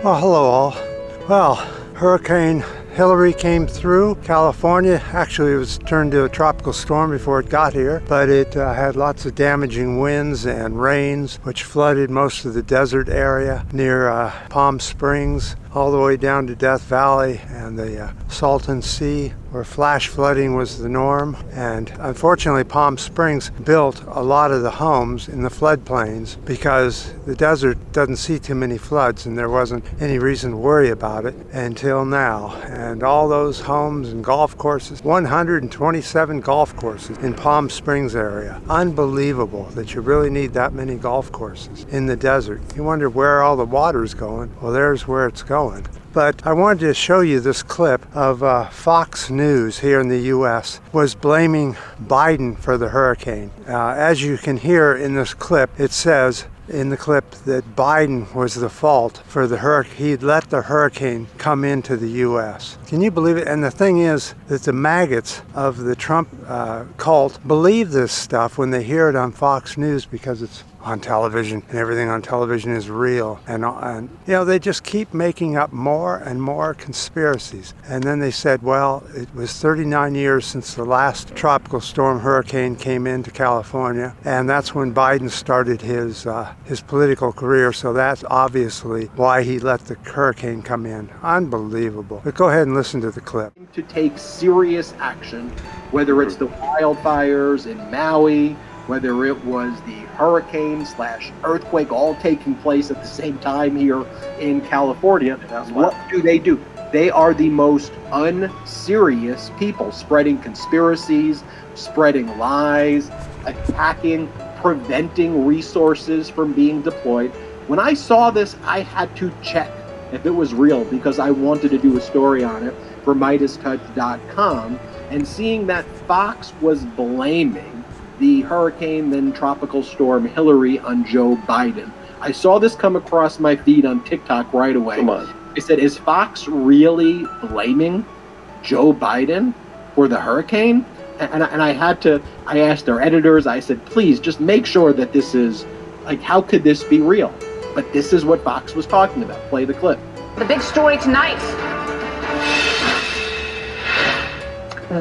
Well, hello all. Well, Hurricane Hillary came through California. Actually, it was turned to a tropical storm before it got here, but it had lots of damaging winds and rains, which flooded most of the desert area near Palm Springs, all the way down to Death Valley and the Salton Sea, where flash flooding was the norm. And unfortunately, Palm Springs built a lot of the homes in the floodplains because the desert doesn't see too many floods, and there wasn't any reason to worry about it until now. And all those homes and golf courses, 127 golf courses in Palm Springs area. Unbelievable that you really need that many golf courses in the desert. You wonder where all the water's going. Well, there's where it's going. But I wanted to show you this clip of Fox News here in the U.S. was blaming Biden for the hurricane. As you can hear in this clip, it says in the clip that Biden was the fault for the hurricane. He'd let the hurricane come into the U.S. Can you believe it? And the thing is that the maggots of the Trump cult believe this stuff when they hear it on Fox News because it's on television, and everything on television is real. And you know, they just keep making up more and more conspiracies. And then they said, well, it was 39 years since the last tropical storm hurricane came into California, and that's when Biden started his political career, so that's obviously why he let the hurricane come in. Unbelievable. But go ahead and listen to the clip. To take serious action, whether it's the wildfires in Maui, whether it was the hurricane/earthquake all taking place at the same time here in California. What do? They are the most unserious people, spreading conspiracies, spreading lies, attacking, preventing resources from being deployed. When I saw this, I had to check if it was real because I wanted to do a story on it for MidasTouch.com, and seeing that Fox was blaming the hurricane, then tropical storm Hillary on Joe Biden. I saw this come across my feed on TikTok right away. Come on. I said, is Fox really blaming Joe Biden for the hurricane? And I asked their editors, I said, please just make sure that this is, like, how could this be real? But this is what Fox was talking about. Play the clip. The big story tonight.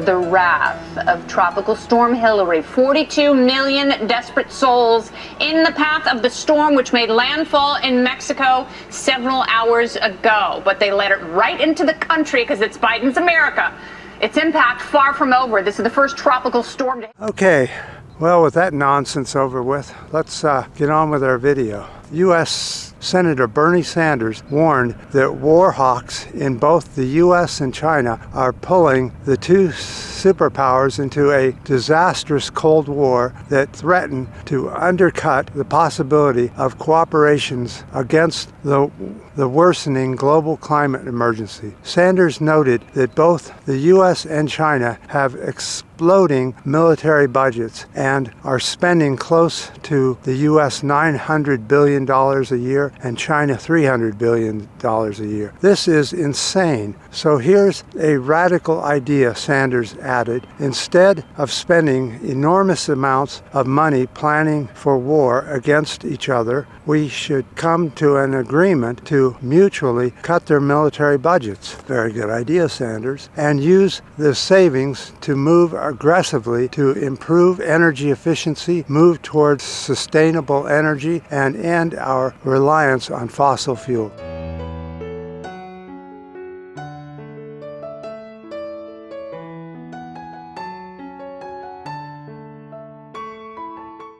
The wrath of Tropical Storm Hillary. 42 million desperate souls in the path of the storm, which made landfall in Mexico several hours ago. But they let it right into the country because it's Biden's America. Its impact far from over. This is the first tropical storm to... Okay, well, with that nonsense over with, let's get on with our video. U.S. Senator Bernie Sanders warned that war hawks in both the U.S. and China are pulling the two superpowers into a disastrous Cold War that threaten to undercut the possibility of cooperations against the worsening global climate emergency. Sanders noted that both the U.S. and China have exploding military budgets and are spending close to the U.S. $900 billion a year and China $300 billion a year. This is insane. So here's a radical idea, Sanders added. Instead of spending enormous amounts of money planning for war against each other, we should come to an agreement to mutually cut their military budgets. Very good idea, Sanders. And use the savings to move aggressively to improve energy efficiency, move towards sustainable energy, and end our reliance on fossil fuel.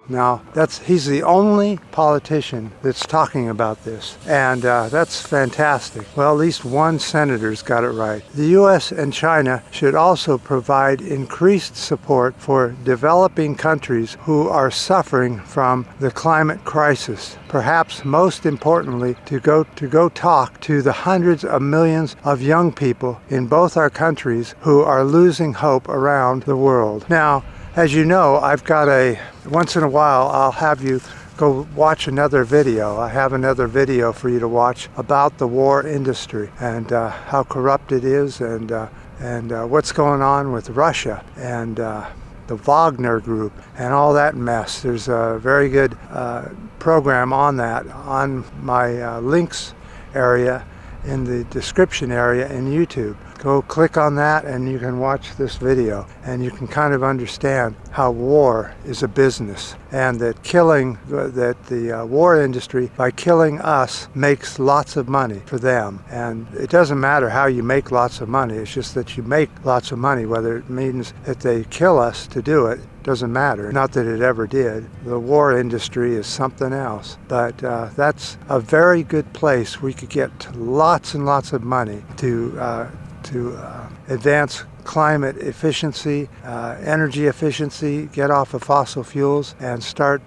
Now, he's the only politician that's talking about this, and that's fantastic. Well, at least one senator's got it right. The U.S. and China should also provide increased support for developing countries who are suffering from the climate crisis. Perhaps most importantly, to go talk to the hundreds of millions of young people in both our countries who are losing hope around the world. Now, as you know, I've got once in a while, I'll have you go watch another video. I have another video for you to watch about the war industry and how corrupt it is and what's going on with Russia and the Wagner group and all that mess. There's a very good program on that on my links area, in the description area in YouTube. Go click on that and you can watch this video, and you can kind of understand how war is a business, and that the war industry, by killing us, makes lots of money for them. And it doesn't matter how you make lots of money, it's just that you make lots of money. Whether it means that they kill us to do it doesn't matter. Not that it ever did. The war industry is something else. But that's a very good place where you could get lots and lots of money to advance climate efficiency, energy efficiency, get off of fossil fuels, and start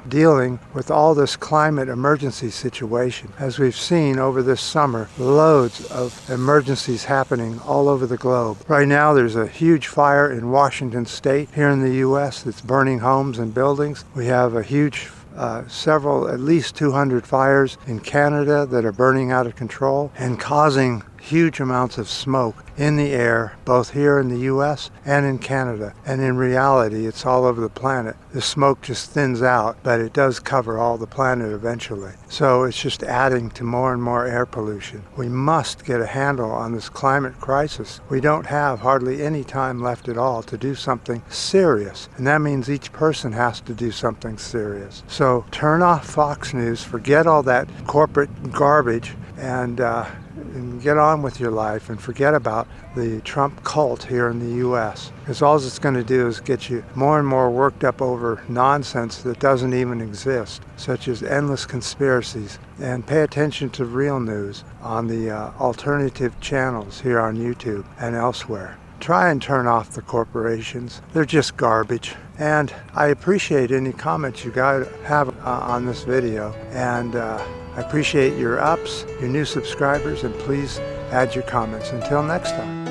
dealing with all this climate emergency situation. As we've seen over this summer, loads of emergencies happening all over the globe. Right now there's a huge fire in Washington State here in the U.S. that's burning homes and buildings. We have a huge at least 200 fires in Canada that are burning out of control and causing huge amounts of smoke in the air, both here in the U.S. and in Canada. And in reality, it's all over the planet. The smoke just thins out, but it does cover all the planet eventually. So it's just adding to more and more air pollution. We must get a handle on this climate crisis. We don't have hardly any time left at all to do something serious. And that means each person has to do something serious. So turn off Fox News, forget all that corporate garbage, and get on with your life and forget about the Trump cult here in the U.S. Because all it's going to do is get you more and more worked up over nonsense that doesn't even exist, such as endless conspiracies. And pay attention to real news on the alternative channels here on YouTube and elsewhere. Try and turn off the corporations. They're just garbage. And I appreciate any comments you guys have on this video. And I appreciate your ups, your new subscribers, and please add your comments. Until next time.